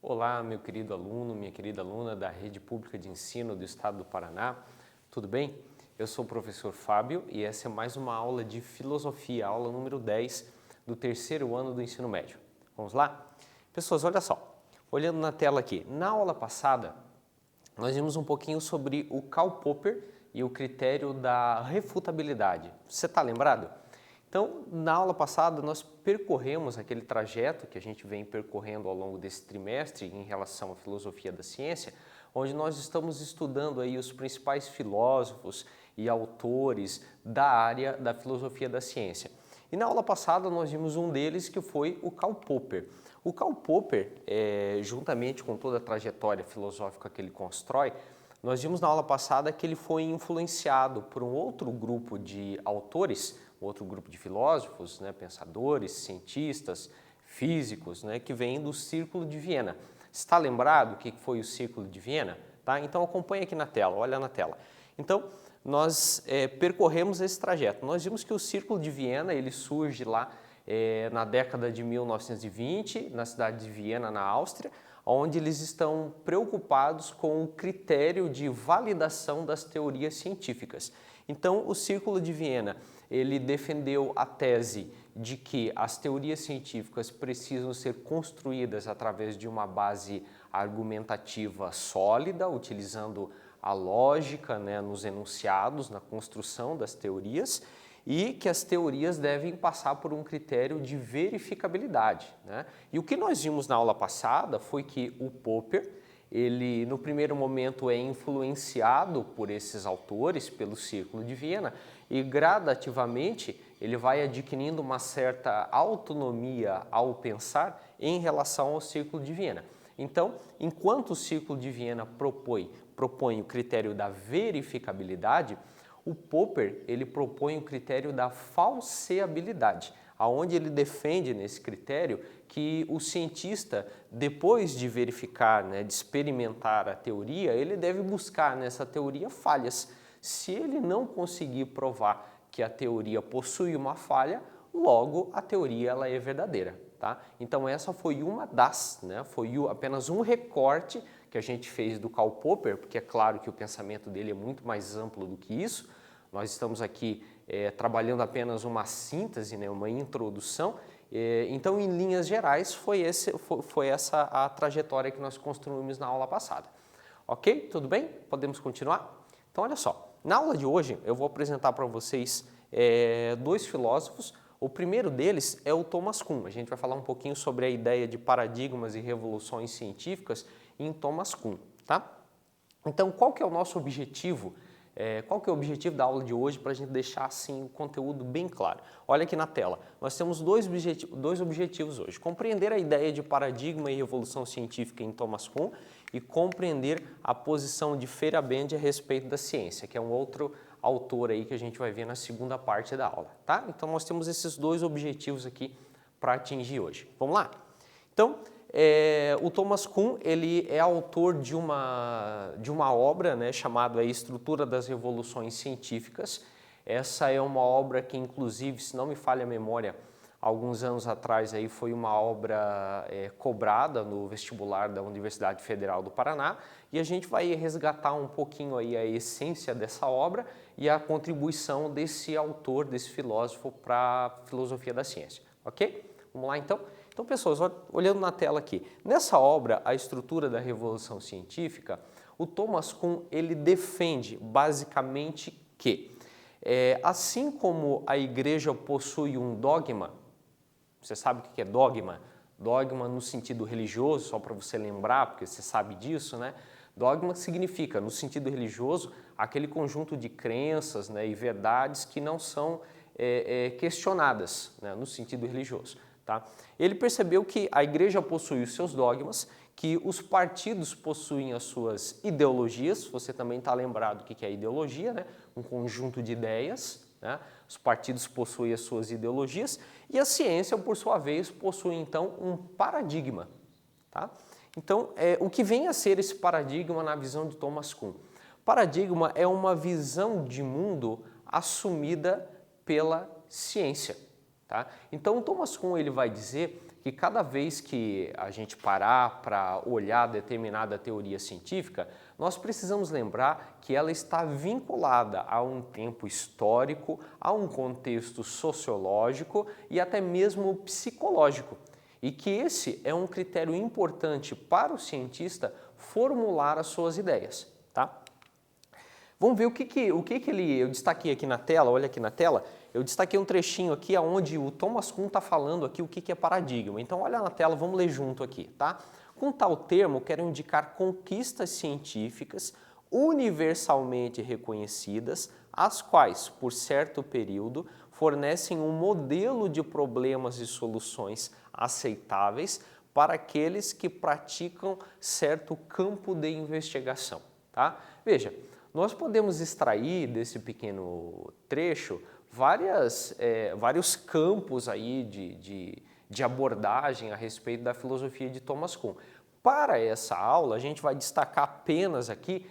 Olá, meu querido aluno, minha querida aluna da Rede Pública de Ensino do Estado do Paraná, tudo bem? Eu sou o professor Fábio e essa é mais uma aula de filosofia, aula número 10 do terceiro ano do ensino médio. Vamos lá? Pessoas, olha só, olhando na tela aqui, na aula passada nós vimos um pouquinho sobre o Karl Popper e o critério da refutabilidade. Você está lembrado? Então, na aula passada, nós percorremos aquele trajeto que a gente vem percorrendo ao longo desse trimestre em relação à filosofia da ciência, onde nós estamos estudando aí os principais filósofos e autores da área da filosofia da ciência. E na aula passada nós vimos um deles que foi o Karl Popper. O Karl Popper, juntamente com toda a trajetória filosófica que ele constrói, nós vimos na aula passada que ele foi influenciado por um outro grupo de autores, outro grupo de filósofos, né, pensadores, cientistas, físicos, né, que vem do Círculo de Viena. Está lembrado o que foi o Círculo de Viena? Tá? Então acompanha aqui na tela, olha na tela. Então nós percorremos esse trajeto. Nós vimos que o Círculo de Viena ele surge lá na década de 1920, na cidade de Viena, na Áustria, onde eles estão preocupados com o critério de validação das teorias científicas. Então, o Círculo de Viena, ele defendeu a tese de que as teorias científicas precisam ser construídas através de uma base argumentativa sólida, utilizando a lógica, né, nos enunciados, na construção das teorias, e que as teorias devem passar por um critério de verificabilidade, né? E o que nós vimos na aula passada foi que o Popper, ele no primeiro momento é influenciado por esses autores, pelo Círculo de Viena, e gradativamente ele vai adquirindo uma certa autonomia ao pensar em relação ao Círculo de Viena. Então, enquanto o Círculo de Viena propõe o critério da verificabilidade, o Popper ele propõe o critério da falseabilidade, aonde ele defende nesse critério que o cientista, depois de verificar, né, de experimentar a teoria, ele deve buscar nessa teoria falhas. Se ele não conseguir provar que a teoria possui uma falha, logo a teoria ela é verdadeira. Tá? Então essa foi uma das, né, foi apenas um recorte que a gente fez do Karl Popper, porque é claro que o pensamento dele é muito mais amplo do que isso. Nós estamos aqui trabalhando apenas uma síntese, né, uma introdução. Então, em linhas gerais, foi essa a trajetória que nós construímos na aula passada. Ok? Tudo bem? Podemos continuar? Então, olha só. Na aula de hoje, eu vou apresentar para vocês dois filósofos. O primeiro deles é o Thomas Kuhn. A gente vai falar um pouquinho sobre a ideia de paradigmas e revoluções científicas em Thomas Kuhn, tá? Então, qual que é o nosso objetivo? Qual que é o objetivo da aula de hoje para a gente deixar assim o conteúdo bem claro? Olha aqui na tela, nós temos dois objetivos hoje. Compreender a ideia de paradigma e revolução científica em Thomas Kuhn e compreender a posição de Feyerabend a respeito da ciência, que é um outro autor aí que a gente vai ver na segunda parte da aula, tá? Então nós temos esses dois objetivos aqui para atingir hoje. Vamos lá? Então, o Thomas Kuhn ele é autor de uma obra, né, chamada A Estrutura das Revoluções Científicas. Essa é uma obra que, inclusive, se não me falha a memória, alguns anos atrás aí foi uma obra cobrada no vestibular da Universidade Federal do Paraná, e a gente vai resgatar um pouquinho aí a essência dessa obra e a contribuição desse autor, desse filósofo para a filosofia da ciência, ok? Vamos lá então? Então, pessoas, olhando na tela aqui, nessa obra, A Estrutura da Revolução Científica, o Thomas Kuhn ele defende basicamente que, assim como a igreja possui um dogma, você sabe o que é dogma? Dogma no sentido religioso, só para você lembrar, porque você sabe disso, né? Dogma significa, no sentido religioso, aquele conjunto de crenças, né, e verdades que não são questionadas, né, no sentido religioso. Tá? Ele percebeu que a igreja possui os seus dogmas, que os partidos possuem as suas ideologias. Você também está lembrado do que é ideologia, né? Um conjunto de ideias, né? Os partidos possuem as suas ideologias e a ciência, por sua vez, possui então um paradigma. Tá? Então, o que vem a ser esse paradigma na visão de Thomas Kuhn? Paradigma é uma visão de mundo assumida pela ciência. Tá? Então, o Thomas Kuhn ele vai dizer que cada vez que a gente parar para olhar determinada teoria científica, nós precisamos lembrar que ela está vinculada a um tempo histórico, a um contexto sociológico e até mesmo psicológico. E que esse é um critério importante para o cientista formular as suas ideias. Tá? Vamos ver o que eu destaquei aqui na tela, olha aqui na tela, eu destaquei um trechinho aqui onde o Thomas Kuhn está falando aqui o que é paradigma. Então olha na tela, vamos ler junto aqui, tá? Com tal termo, quero indicar conquistas científicas universalmente reconhecidas, as quais, por certo período, fornecem um modelo de problemas e soluções aceitáveis para aqueles que praticam certo campo de investigação, tá? Veja, nós podemos extrair desse pequeno trecho vários campos aí de abordagem a respeito da filosofia de Thomas Kuhn. Para essa aula, a gente vai destacar apenas aqui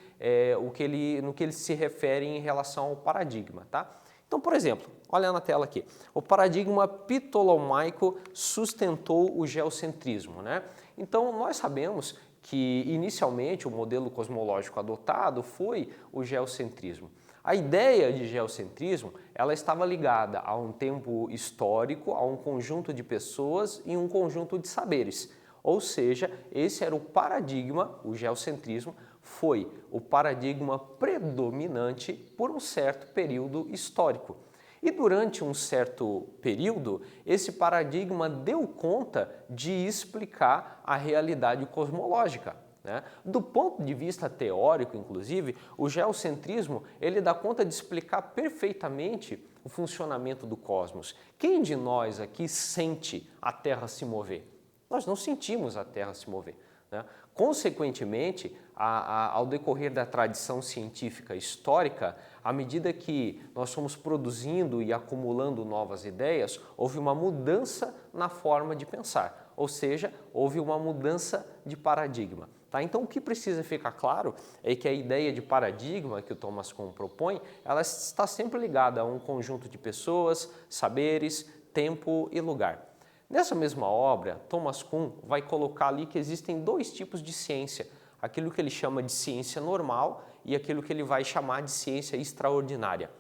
no que ele se refere em relação ao paradigma. Tá? Então, por exemplo, olha na tela aqui, o paradigma ptolomaico sustentou o geocentrismo. Né? Então, nós sabemos que inicialmente o modelo cosmológico adotado foi o geocentrismo. A ideia de geocentrismo ela estava ligada a um tempo histórico, a um conjunto de pessoas e um conjunto de saberes. Ou seja, esse era o paradigma, o geocentrismo foi o paradigma predominante por um certo período histórico. E durante um certo período, esse paradigma deu conta de explicar a realidade cosmológica. Né? Do ponto de vista teórico, inclusive, o geocentrismo ele dá conta de explicar perfeitamente o funcionamento do cosmos. Quem de nós aqui sente a Terra se mover? Nós não sentimos a Terra se mover. Né? Consequentemente, ao decorrer da tradição científica histórica, à medida que nós fomos produzindo e acumulando novas ideias, houve uma mudança na forma de pensar, ou seja, houve uma mudança de paradigma. Tá? Então, o que precisa ficar claro é que a ideia de paradigma que o Thomas Kuhn propõe, ela está sempre ligada a um conjunto de pessoas, saberes, tempo e lugar. Nessa mesma obra, Thomas Kuhn vai colocar ali que existem dois tipos de ciência, aquilo que ele chama de ciência normal e aquilo que ele vai chamar de ciência extraordinária.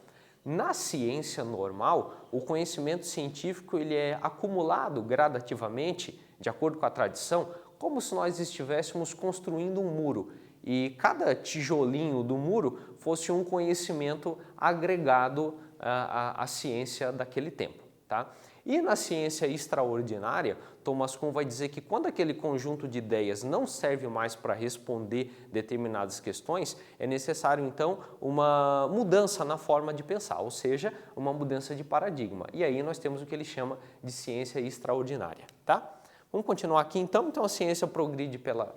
Na ciência normal, o conhecimento científico ele é acumulado gradativamente, de acordo com a tradição, como se nós estivéssemos construindo um muro e cada tijolinho do muro fosse um conhecimento agregado à ciência daquele tempo. Tá? E na ciência extraordinária, Thomas Kuhn vai dizer que quando aquele conjunto de ideias não serve mais para responder determinadas questões, é necessário então uma mudança na forma de pensar, ou seja, uma mudança de paradigma. E aí nós temos o que ele chama de ciência extraordinária. Tá? Vamos continuar aqui então. Então a ciência progride pela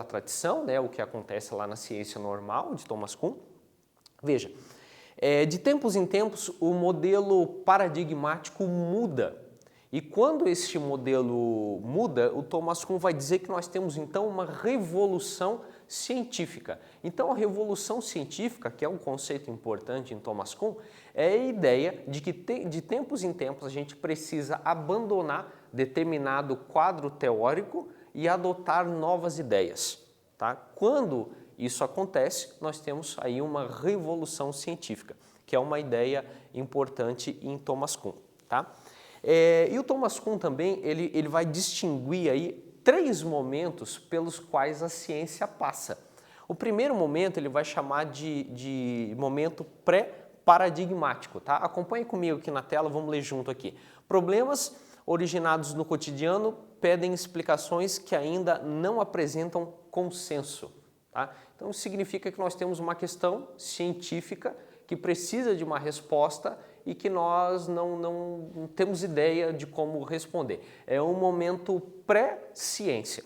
tradição, né, o que acontece lá na ciência normal de Thomas Kuhn. Veja, de tempos em tempos o modelo paradigmático muda. E quando este modelo muda, o Thomas Kuhn vai dizer que nós temos então uma revolução científica. Então a revolução científica, que é um conceito importante em Thomas Kuhn, é a ideia de que de tempos em tempos a gente precisa abandonar determinado quadro teórico e adotar novas ideias. Tá? Quando isso acontece, nós temos aí uma revolução científica, que é uma ideia importante em Thomas Kuhn. Tá? E o Thomas Kuhn também ele vai distinguir aí 3 momentos pelos quais a ciência passa. O primeiro momento ele vai chamar de momento pré-paradigmático. Tá? Acompanhe comigo aqui na tela, vamos ler junto aqui. Problemas originados no cotidiano pedem explicações que ainda não apresentam consenso. Tá? Então, isso significa que nós temos uma questão científica que precisa de uma resposta e que nós não temos ideia de como responder. É um momento pré-ciência.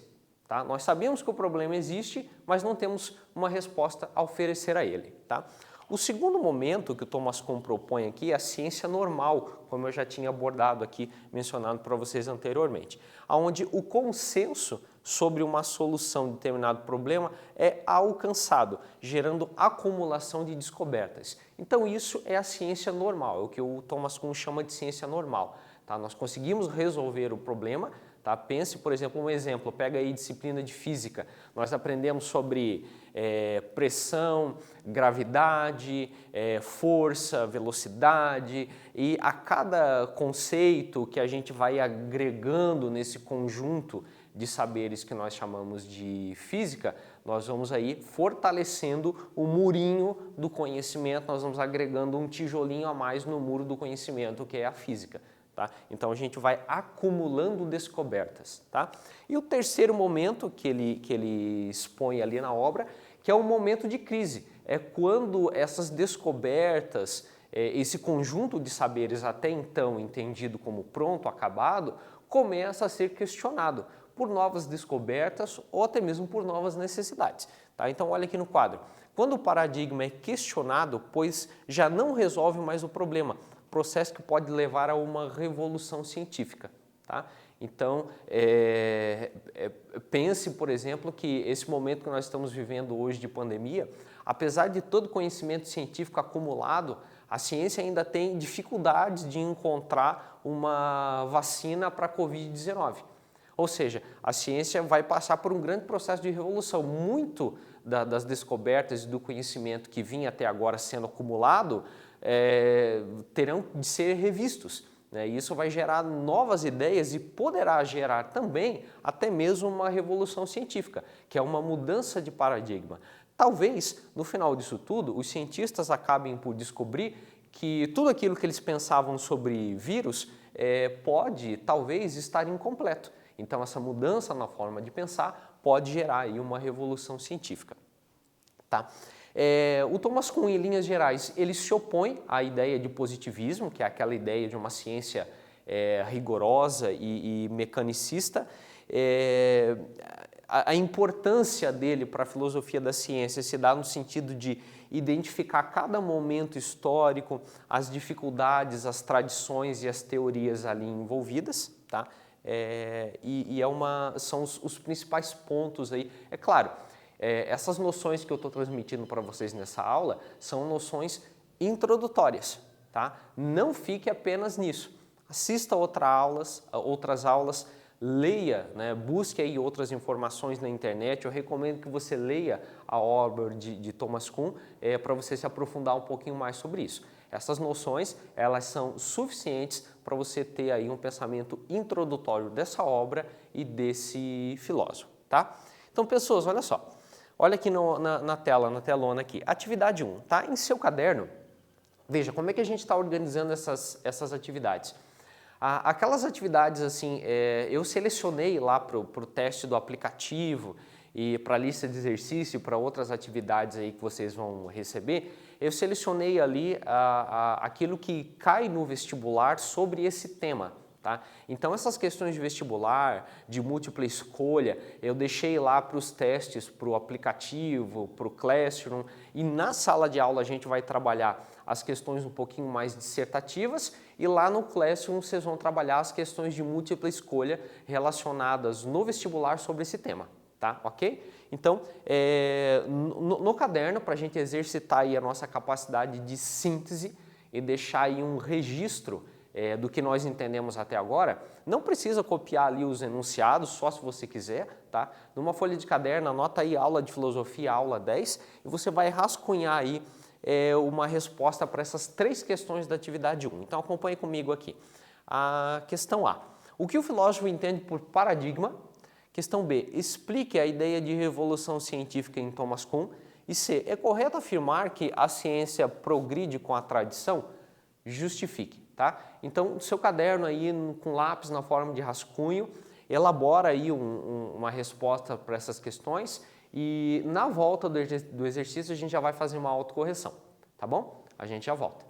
Tá? Nós sabemos que o problema existe, mas não temos uma resposta a oferecer a ele. Tá? O segundo momento que o Thomas Kuhn propõe aqui é a ciência normal, como eu já tinha abordado aqui, mencionado para vocês anteriormente, onde o consenso sobre uma solução de determinado problema é alcançado, gerando acumulação de descobertas. Então isso é a ciência normal, é o que o Thomas Kuhn chama de ciência normal. Tá? Nós conseguimos resolver o problema. Tá? Pense, por exemplo, um exemplo, pega aí disciplina de física, nós aprendemos sobre pressão, gravidade, força, velocidade, e a cada conceito que a gente vai agregando nesse conjunto de saberes que nós chamamos de física, nós vamos aí fortalecendo o murinho do conhecimento, nós vamos agregando um tijolinho a mais no muro do conhecimento, que é a física. Tá? Então a gente vai acumulando descobertas. Tá? E o terceiro momento que ele expõe ali na obra, que é o momento de crise, é quando essas descobertas, esse conjunto de saberes até então entendido como pronto, acabado, começa a ser questionado por novas descobertas ou até mesmo por novas necessidades. Tá? Então olha aqui no quadro, quando o paradigma é questionado, pois já não resolve mais o problema, processo que pode levar a uma revolução científica. Tá? Então, pense, por exemplo, que esse momento que nós estamos vivendo hoje de pandemia, apesar de todo o conhecimento científico acumulado, a ciência ainda tem dificuldades de encontrar uma vacina para a Covid-19. Ou seja, a ciência vai passar por um grande processo de revolução. Muito das descobertas e do conhecimento que vinha até agora sendo acumulado terão de ser revistos. Né? E isso vai gerar novas ideias e poderá gerar também até mesmo uma revolução científica, que é uma mudança de paradigma. Talvez, no final disso tudo, os cientistas acabem por descobrir que tudo aquilo que eles pensavam sobre vírus pode, talvez, estar incompleto. Então, essa mudança na forma de pensar pode gerar aí uma revolução científica. Tá? O Thomas Kuhn, em linhas gerais, ele se opõe à ideia de positivismo, que é aquela ideia de uma ciência rigorosa e mecanicista. A importância dele para a filosofia da ciência se dá no sentido de identificar cada momento histórico, as dificuldades, as tradições e as teorias ali envolvidas. Tá? São os principais pontos aí. É claro, essas noções que eu estou transmitindo para vocês nessa aula são noções introdutórias, tá? Não fique apenas nisso. Assista outras aulas, leia, né? Busque aí outras informações na internet. Eu recomendo que você leia a obra de Thomas Kuhn para você se aprofundar um pouquinho mais sobre isso. Essas noções, elas são suficientes para você ter aí um pensamento introdutório dessa obra e desse filósofo, tá? Então, pessoas, olha só. Olha aqui na telona aqui, atividade 1, tá? Em seu caderno, veja como é que a gente está organizando essas atividades. Aquelas atividades, assim, eu selecionei lá para o teste do aplicativo e para a lista de exercício, para outras atividades aí que vocês vão receber, eu selecionei ali aquilo que cai no vestibular sobre esse tema. Tá? Então essas questões de vestibular, de múltipla escolha, eu deixei lá para os testes, para o aplicativo, para o Classroom, e na sala de aula a gente vai trabalhar as questões um pouquinho mais dissertativas e lá no Classroom vocês vão trabalhar as questões de múltipla escolha relacionadas no vestibular sobre esse tema. Tá? Ok? Então, no caderno, para a gente exercitar aí a nossa capacidade de síntese e deixar aí um registro do que nós entendemos até agora, não precisa copiar ali os enunciados, só se você quiser, tá? Numa folha de caderno, anota aí aula de filosofia, aula 10, e você vai rascunhar aí uma resposta para essas 3 questões da atividade 1. Então acompanhe comigo aqui. A questão A. O que o filósofo entende por paradigma? Questão B. Explique a ideia de revolução científica em Thomas Kuhn. E C. É correto afirmar que a ciência progride com a tradição? Justifique. Tá? Então, no seu caderno aí, com lápis na forma de rascunho, elabora aí uma resposta para essas questões e na volta do exercício a gente já vai fazer uma autocorreção, tá bom? A gente já volta.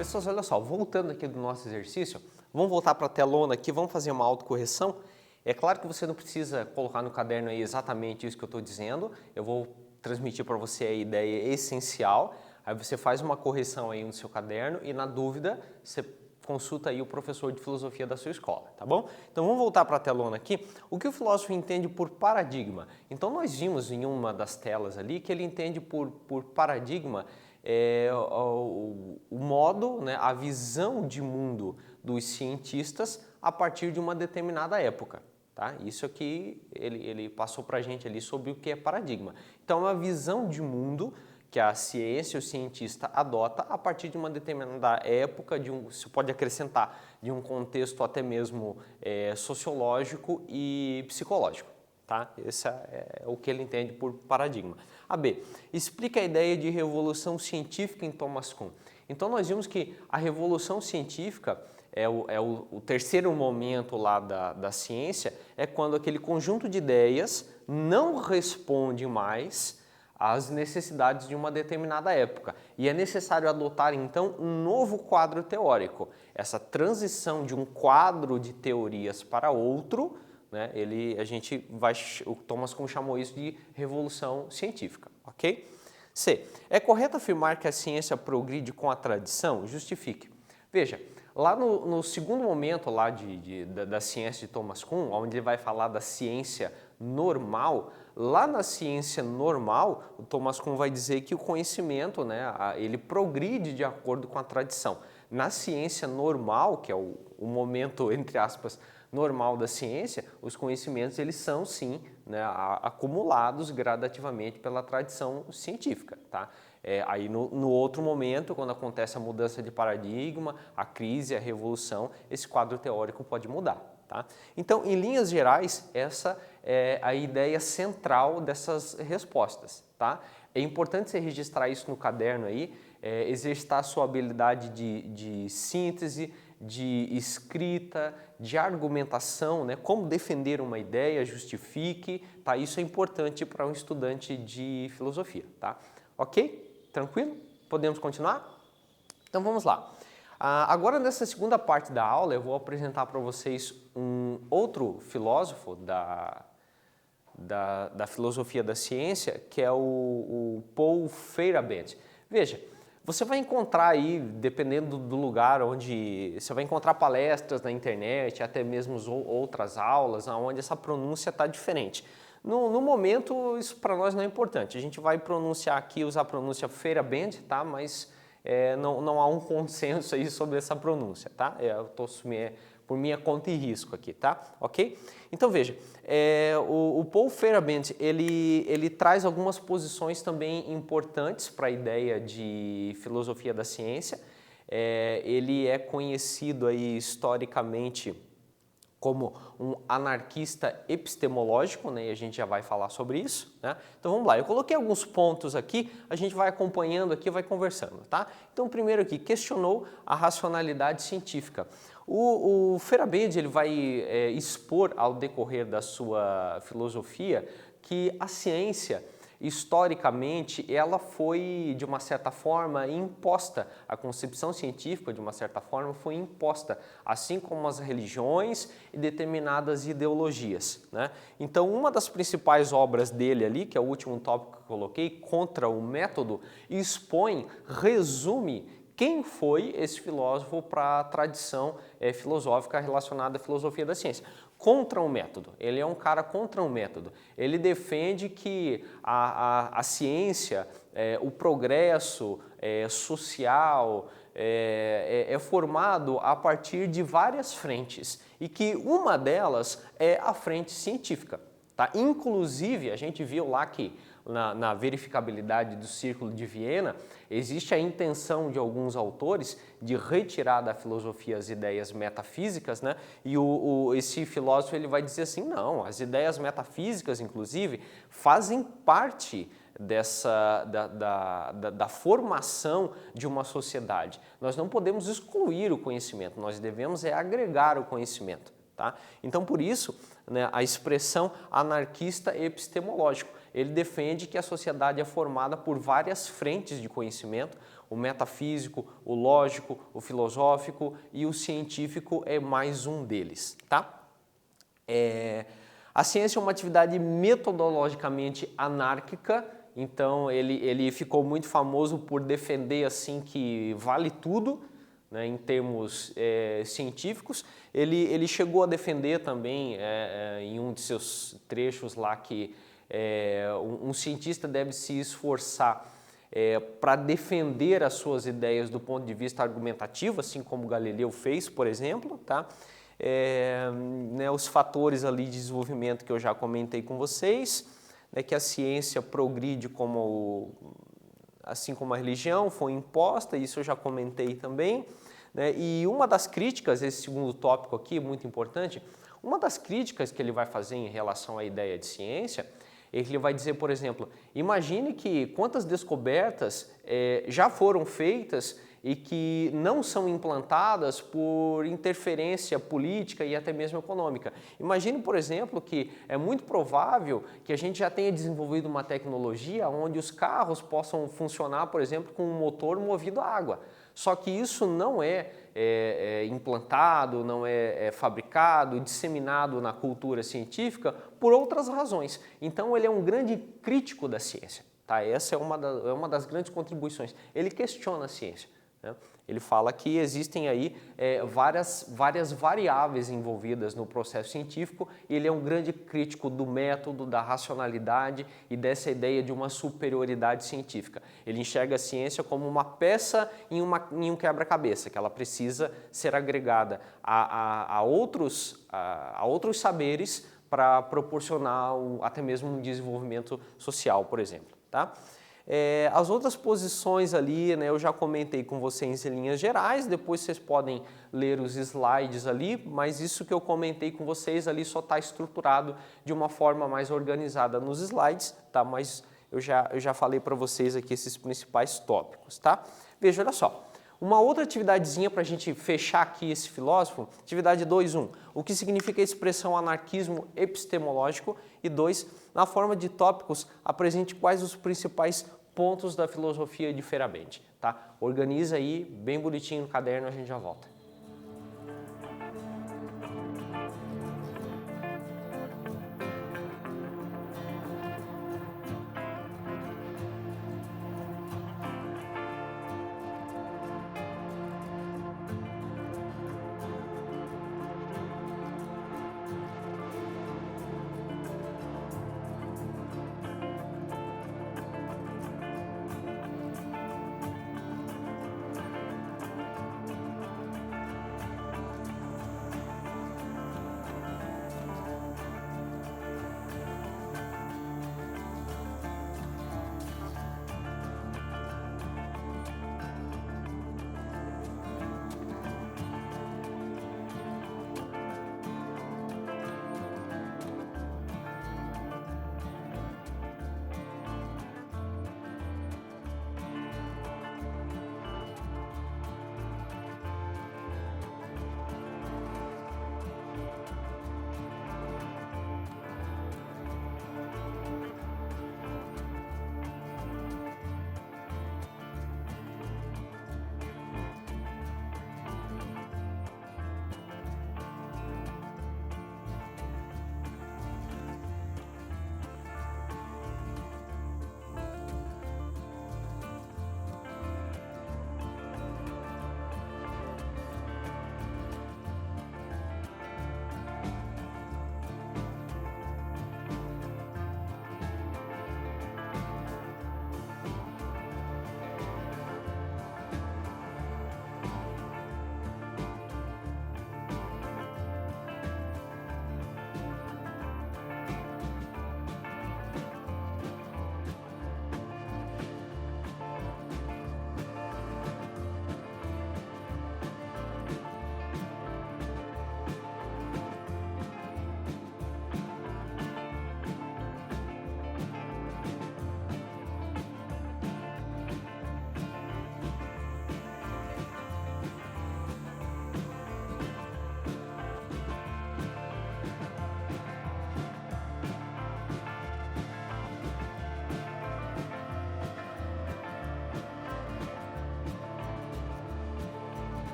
Pessoas, olha só, voltando aqui do nosso exercício, vamos voltar para a telona aqui, vamos fazer uma autocorreção. É claro que você não precisa colocar no caderno aí exatamente isso que eu estou dizendo, eu vou transmitir para você a ideia essencial, aí você faz uma correção aí no seu caderno e na dúvida você consulta aí o professor de filosofia da sua escola, tá bom? Então vamos voltar para a telona aqui. O que o filósofo entende por paradigma? Então nós vimos em uma das telas ali que ele entende por paradigma o modo, né, a visão de mundo dos cientistas a partir de uma determinada época. Tá? Isso aqui ele passou para a gente ali sobre o que é paradigma. Então é uma visão de mundo que a ciência, o cientista adota a partir de uma determinada época, se pode acrescentar, de um contexto até mesmo sociológico e psicológico. Tá? Esse é o que ele entende por paradigma. A B, explica a ideia de revolução científica em Thomas Kuhn. Então nós vimos que a revolução científica é o terceiro momento lá da ciência, é quando aquele conjunto de ideias não responde mais às necessidades de uma determinada época. E é necessário adotar então um novo quadro teórico. Essa transição de um quadro de teorias para outro, né, o Thomas Kuhn chamou isso de revolução científica, ok? C. É correto afirmar que a ciência progride com a tradição? Justifique. Veja, lá no segundo momento lá da ciência de Thomas Kuhn, onde ele vai falar da ciência normal, lá na ciência normal, o Thomas Kuhn vai dizer que o conhecimento, né, ele progride de acordo com a tradição. Na ciência normal, que é o momento, entre aspas, normal da ciência, os conhecimentos eles são sim, né, acumulados gradativamente pela tradição científica. Tá? Aí no outro momento, quando acontece a mudança de paradigma, a crise, a revolução, esse quadro teórico pode mudar. Tá? Então, em linhas gerais, essa é a ideia central dessas respostas. Tá? É importante você registrar isso no caderno aí, exercitar a sua habilidade de síntese, de escrita, de argumentação, né? Como defender uma ideia, justifique, tá? Isso é importante para um estudante de filosofia, tá? Ok? Tranquilo? Podemos continuar? Então vamos lá. Agora nessa segunda parte da aula eu vou apresentar para vocês um outro filósofo da filosofia da ciência, que é o Paul Feyerabend. Veja, você vai encontrar aí, dependendo do lugar onde... Você vai encontrar palestras na internet, até mesmo outras aulas, onde essa pronúncia está diferente. No momento, isso para nós não é importante. A gente vai pronunciar aqui, usar a pronúncia Feyerabend, tá? Mas não há um consenso aí sobre essa pronúncia, tá? Eu estou por minha conta e risco aqui, tá? Ok? Então veja, o Paul Feyerabend, ele traz algumas posições também importantes para a ideia de filosofia da ciência. Ele é conhecido aí historicamente como um anarquista epistemológico, né? E a gente já vai falar sobre isso, né? Então vamos lá, eu coloquei alguns pontos aqui, a gente vai acompanhando aqui, vai conversando, tá? Então primeiro aqui, questionou a racionalidade científica. O Feyerabend ele vai expor ao decorrer da sua filosofia que a ciência, historicamente, ela foi, de uma certa forma, imposta. A concepção científica, de uma certa forma, foi imposta, assim como as religiões e determinadas ideologias, né? Então, uma das principais obras dele ali, que é o último tópico que eu coloquei, Contra o Método, expõe, resume quem foi esse filósofo para a tradição filosófica relacionada à filosofia da ciência. Contra o método, ele é um cara contra o método. Ele defende que a ciência, o progresso social é formado a partir de várias frentes e que uma delas é a frente científica. Tá? Inclusive, a gente viu lá que na verificabilidade do Círculo de Viena, existe a intenção de alguns autores de retirar da filosofia as ideias metafísicas, né? E esse filósofo ele vai dizer assim, não, as ideias metafísicas, inclusive, fazem parte da formação de uma sociedade. Nós não podemos excluir o conhecimento, nós devemos agregar o conhecimento. Tá? Então, por isso, né, a expressão anarquista epistemológico, ele defende que a sociedade é formada por várias frentes de conhecimento, o metafísico, o lógico, o filosófico e o científico é mais um deles, tá? A ciência é uma atividade metodologicamente anárquica, então ele ficou muito famoso por defender assim que vale tudo, né, em termos científicos. Ele chegou a defender também em um de seus trechos lá que um cientista deve se esforçar para defender as suas ideias do ponto de vista argumentativo, assim como Galileu fez, por exemplo, tá? Né, os fatores ali de desenvolvimento que eu já comentei com vocês, né, que a ciência progride assim como a religião foi imposta, isso eu já comentei também, né, e uma das críticas, esse segundo tópico aqui, muito importante, uma das críticas que ele vai fazer em relação à ideia de ciência, ele vai dizer, por exemplo, imagine que quantas descobertas já foram feitas e que não são implantadas por interferência política e até mesmo econômica. Imagine, por exemplo, que é muito provável que a gente já tenha desenvolvido uma tecnologia onde os carros possam funcionar, por exemplo, com um motor movido a água. Só que isso não é implantado, não é fabricado, disseminado na cultura científica por outras razões. Então ele é um grande crítico da ciência. Tá? Essa é uma das grandes contribuições. Ele questiona a ciência. Né? Ele fala que existem aí várias variáveis envolvidas no processo científico e ele é um grande crítico do método, da racionalidade e dessa ideia de uma superioridade científica. Ele enxerga a ciência como uma peça em um quebra-cabeça, que ela precisa ser agregada a outros saberes para proporcionar até mesmo um desenvolvimento social, por exemplo. Tá? As outras posições ali, né, eu já comentei com vocês em linhas gerais, depois vocês podem ler os slides ali, mas isso que eu comentei com vocês ali só está estruturado de uma forma mais organizada nos slides, tá? Mas eu já falei para vocês aqui esses principais tópicos, tá? Veja, olha só. Uma outra atividadezinha para a gente fechar aqui esse filósofo, atividade 2.1, o que significa a expressão anarquismo epistemológico, e 2, na forma de tópicos, apresente quais os principais pontos da filosofia de Feyerabend, tá? Organiza aí bem bonitinho no caderno, a gente já volta.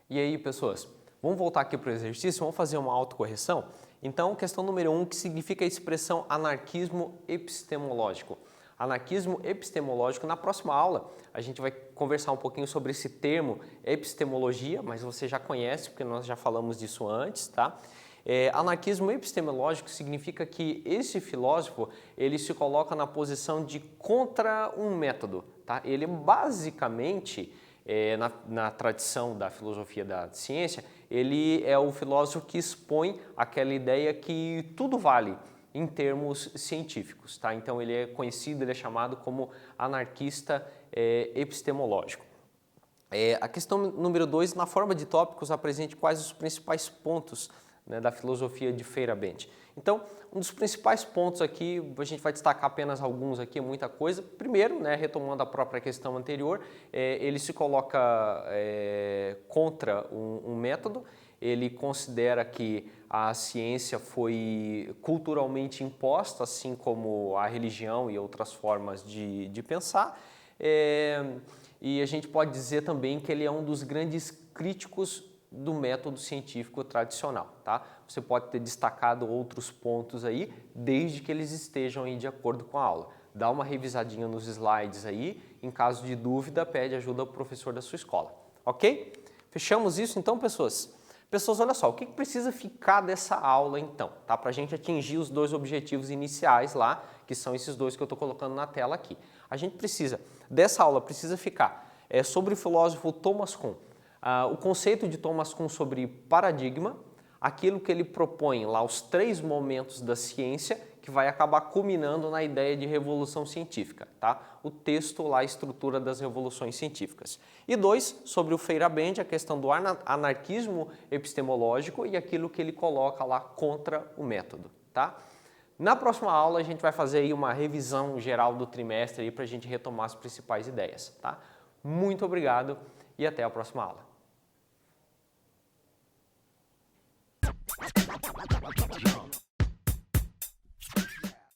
E aí, pessoas, vamos voltar aqui para o exercício, vamos fazer uma autocorreção? Então, questão número 1, que significa a expressão anarquismo epistemológico. Anarquismo epistemológico, na próxima aula a gente vai conversar um pouquinho sobre esse termo epistemologia, mas você já conhece porque nós já falamos disso antes, tá? Anarquismo epistemológico significa que esse filósofo ele se coloca na posição de contra um método, tá? Ele basicamente, na tradição da filosofia da ciência, ele é o filósofo que expõe aquela ideia que tudo vale em termos científicos, tá? Então ele é conhecido, ele é chamado como anarquista epistemológico. A questão número 2, na forma de tópicos, apresente quais os principais pontos, né, da filosofia de Feyerabend. Então, um dos principais pontos aqui, a gente vai destacar apenas alguns aqui, muita coisa. Primeiro, né, retomando a própria questão anterior, ele se coloca contra um método. Ele considera que a ciência foi culturalmente imposta, assim como a religião e outras formas de pensar. E a gente pode dizer também que ele é um dos grandes críticos do método científico tradicional, tá? Você pode ter destacado outros pontos aí, desde que eles estejam aí de acordo com a aula. Dá uma revisadinha nos slides aí, em caso de dúvida, pede ajuda ao professor da sua escola, ok? Fechamos isso então, pessoas? Pessoas, olha só, o que precisa ficar dessa aula então, tá? Para a gente atingir os dois objetivos iniciais lá, que são esses dois que eu estou colocando na tela aqui. A gente precisa, dessa aula, precisa ficar sobre o filósofo Thomas Kuhn. O conceito de Thomas Kuhn sobre paradigma, aquilo que ele propõe lá, os 3 momentos da ciência, que vai acabar culminando na ideia de revolução científica, tá? O texto lá, a estrutura das revoluções científicas. E 2, sobre o Feyerabend, a questão do anarquismo epistemológico e aquilo que ele coloca lá contra o método, tá? Na próxima aula a gente vai fazer aí uma revisão geral do trimestre para a gente retomar as principais ideias, tá? Muito obrigado e até a próxima aula.